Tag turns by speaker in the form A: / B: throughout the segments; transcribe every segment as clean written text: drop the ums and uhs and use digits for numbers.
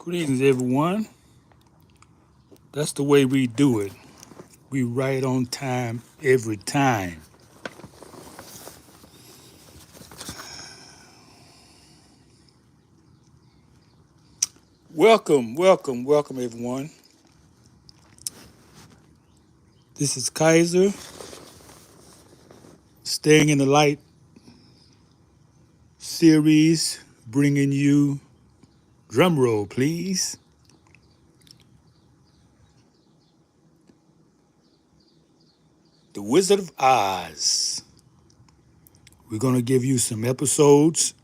A: Greetings, everyone. That's the way we do it. We right on time every time. Welcome, everyone. This is Kaiser, Staying in the Light series, bringing you, drum roll, please, The Wizard of Oz. We're going to give you some episodes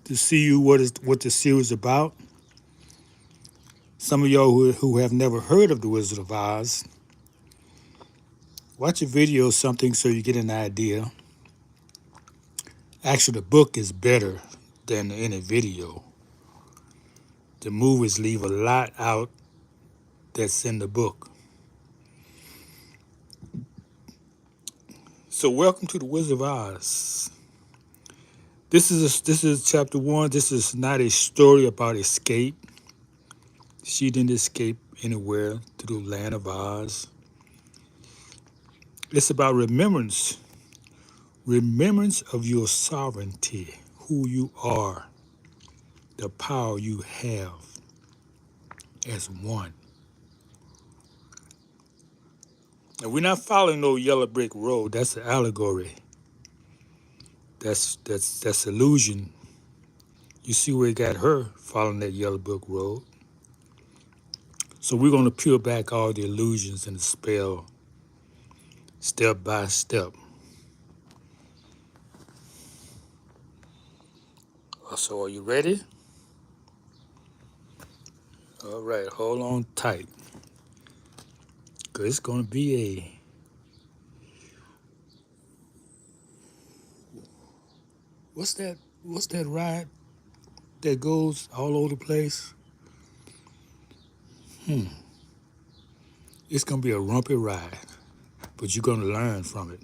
A: to see you what the series is about. Some of y'all who have never heard of The Wizard of Oz, watch a video or something so you get an idea. Actually, the book is better than any video. The movies leave a lot out that's in the book. So welcome to The Wizard of Oz. This is chapter 1. This is not a story about escape. She didn't escape anywhere to the land of Oz. It's about remembrance. Remembrance of your sovereignty, who you are, the power you have as one. And we're not following no yellow brick road. That's an allegory. That's illusion. You see where it got her following that yellow brick road. So we're going to peel back all the illusions and the spell step by step. So are you ready? All right, hold on tight. Because it's going to be what's that ride that goes all over the place? It's going to be a rumpy ride, but you're going to learn from it.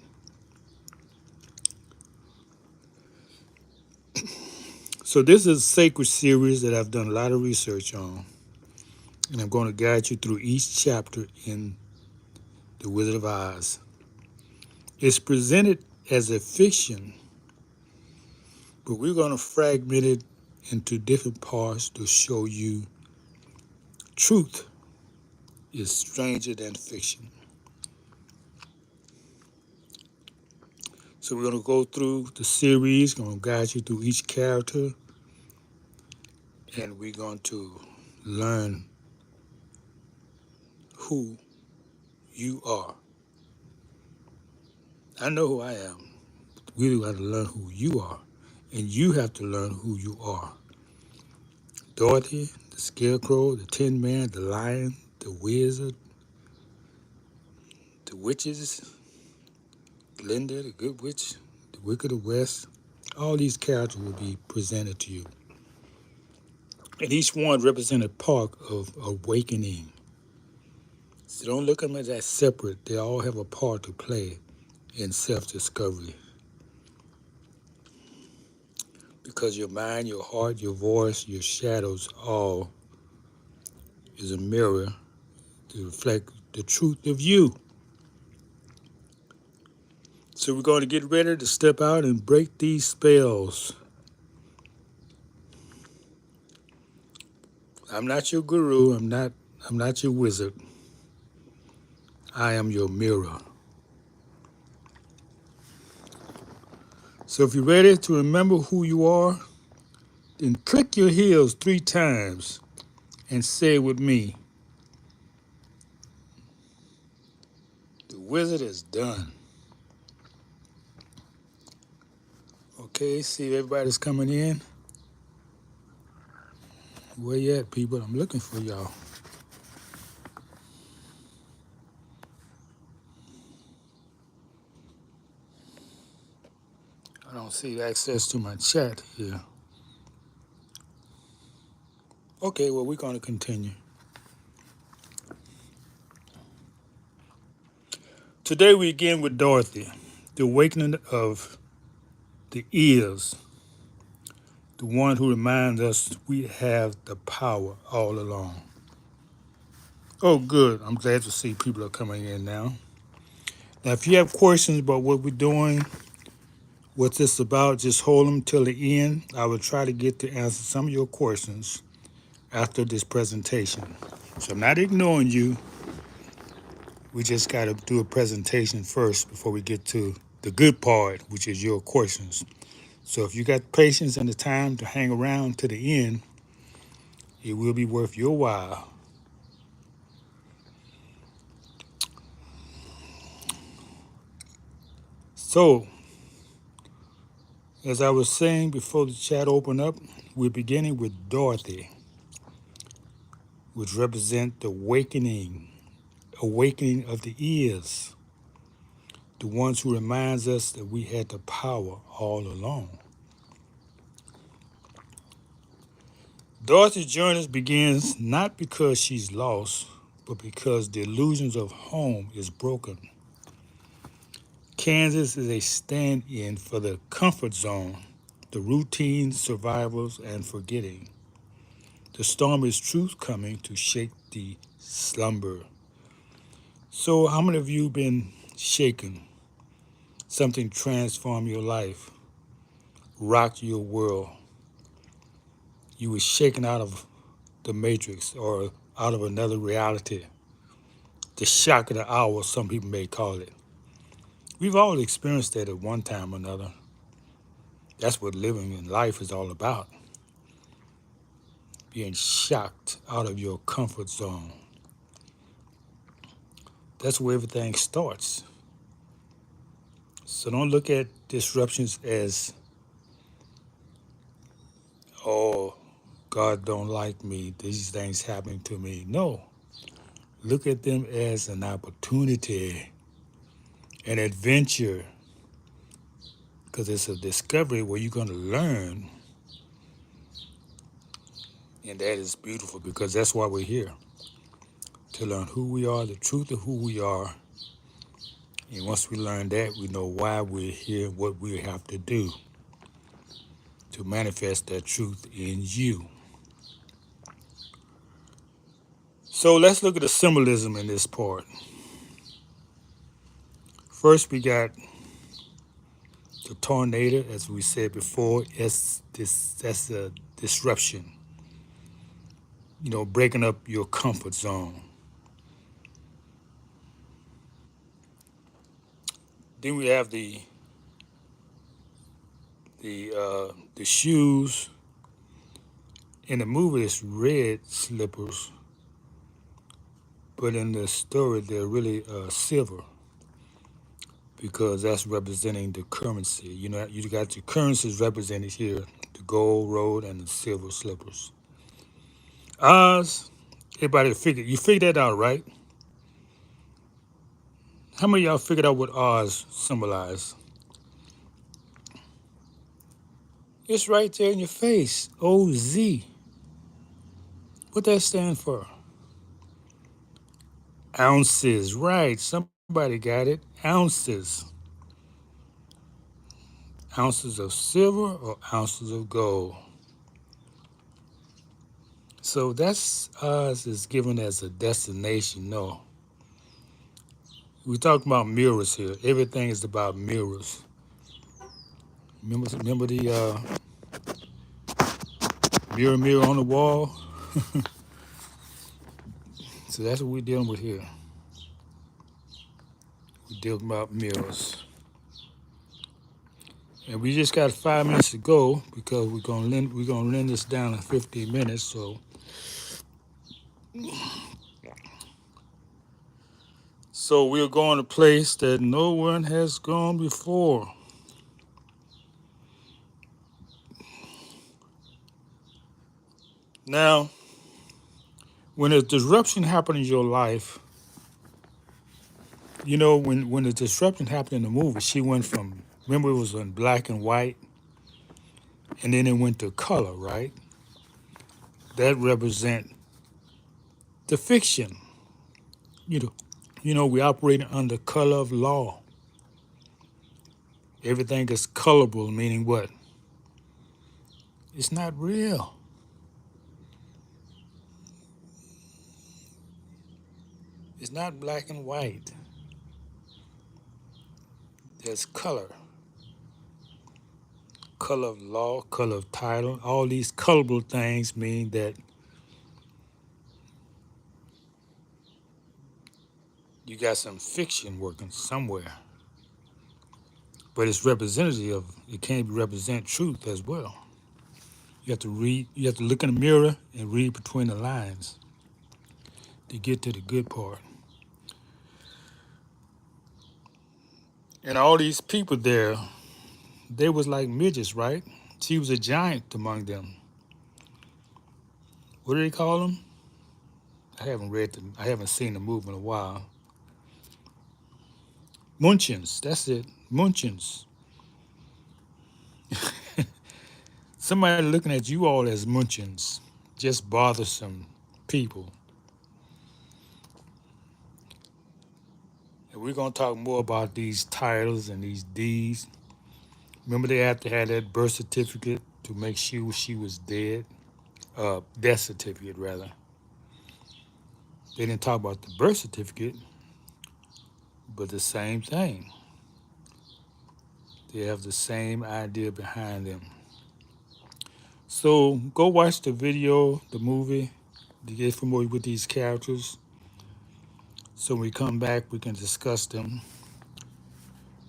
A: So this is a sacred series that I've done a lot of research on, and I'm going to guide you through each chapter in The Wizard of Oz. It's presented as a fiction, but we're going to fragment it into different parts to show you truth is stranger than fiction. So we're going to go through the series, going to guide you through each character, and we're going to learn who you are. I know who I am. We got to learn who you are, and you have to learn who you are. Dorothy, the Scarecrow, the Tin Man, the Lion, the Wizard, the Witches, Glinda, the Good Witch, the Wicked of the West. All these characters will be presented to you. And each one represents a part of awakening. So don't look at them as separate. They all have a part to play in self-discovery. Because your mind, your heart, your voice, your shadows, all is a mirror to reflect the truth of you. So we're going to get ready to step out and break these spells. I'm not your guru. I'm not your wizard. I am your mirror. So if you're ready to remember who you are, then click your heels 3 times and say it with me. The wizard is done. Okay, see if everybody's coming in. Where you at, people? I'm looking for y'all. I don't see access to my chat here. Okay, well, we're going to continue. Today we begin with Dorothy, the awakening of the ears. the one who reminds us we have the power all along. Oh, good. I'm glad to see people are coming in now. Now, if you have questions about what we're doing, what this about, just hold them till the end. I will try to get to answer some of your questions after this presentation. So I'm not ignoring you. We just got to do a presentation first before we get to the good part, which is your questions. So if you got patience and the time to hang around to the end, it will be worth your while. So, as I was saying before the chat opened up, we're beginning with Dorothy, which represents the awakening of the ears, the ones who reminds us that we had the power all along. Dorothy's journey begins not because she's lost, but because the illusions of home is broken. Kansas is a stand-in for the comfort zone, the routine, survivals, and forgetting. The storm is truth coming to shake the slumber. So how many of you been shaken? Something transformed your life, rocked your world. You were shaken out of the matrix or out of another reality. The shock of the hour, some people may call it. We've all experienced that at one time or another. That's what living in life is all about. Being shocked out of your comfort zone. That's where everything starts. So don't look at disruptions as, oh, God don't like me, these things happening to me. No, look at them as an opportunity, an adventure, because it's a discovery where you're going to learn. And that is beautiful because that's why we're here, to learn who we are, the truth of who we are. And once we learn that, we know why we're here, what we have to do to manifest that truth in you. So let's look at the symbolism in this part. First, we got the tornado, as we said before. That's a disruption. Breaking up your comfort zone. Then we have the shoes. In the movie, it's red slippers, but in the story, they're really silver because that's representing the currency. You got your currencies represented here: the gold road and the silver slippers. Oz, everybody you figured that out, right? How many of y'all figured out what Oz symbolized? It's right there in your face. OZ. What that stand for? Ounces, right. Somebody got it. Ounces. Ounces of silver or ounces of gold. So that's Oz is given as a destination. No. We're talking about mirrors here. Everything is about mirrors. Remember the mirror on the wall? So that's what we're dealing with here. We're dealing about mirrors. And we just got 5 minutes to go because we're gonna lend this down in 15 minutes. So we're going to a place that no one has gone before. Now, when a disruption happened in your life, when the disruption happened in the movie, she went from, remember it was in black and white, and then it went to color, right? That represent the fiction. We operate under color of law. Everything is colorable, meaning what? It's not real. It's not black and white. There's color. Color of law, color of title. All these colorable things mean that you got some fiction working somewhere. But it's representative of, it can't represent truth as well. You have to read, you have to look in the mirror and read between the lines to get to the good part. And all these people there, they was like midgets, right? She was a giant among them. What do they call them? I haven't seen the movie in a while. Munchins, that's it. Munchins. Somebody looking at you all as munchins, just bothersome people. And we're gonna talk more about these titles and these deeds. Remember they had to have that birth certificate to make sure she was dead? Death certificate rather. They didn't talk about the birth certificate, but the same thing. They have the same idea behind them. So go watch the video, the movie, to get familiar with these characters. So when we come back, we can discuss them.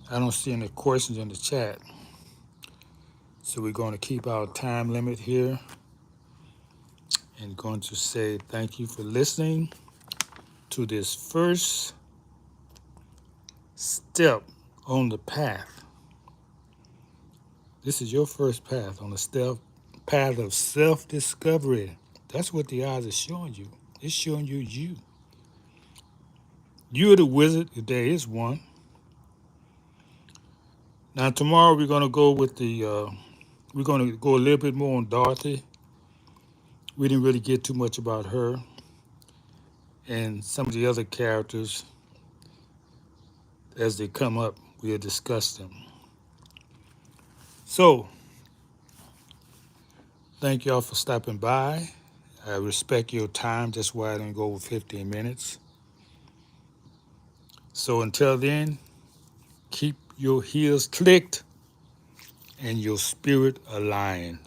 A: I don't see any questions in the chat. So we're going to keep our time limit here and going to say thank you for listening to this first step on the path. This is your first path on the path of self-discovery. That's what the eyes are showing you. It's showing you you. You're the wizard if there is one. Now tomorrow we're going to go with we're going to go a little bit more on Dorothy. We didn't really get too much about her and some of the other characters. As they come up, we'll discuss them. So, thank y'all for stopping by. I respect your time. That's why I didn't go over 15 minutes. So until then, keep your heels clicked and your spirit aligned.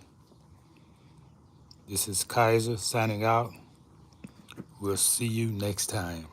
A: This is Kaiser signing out. We'll see you next time.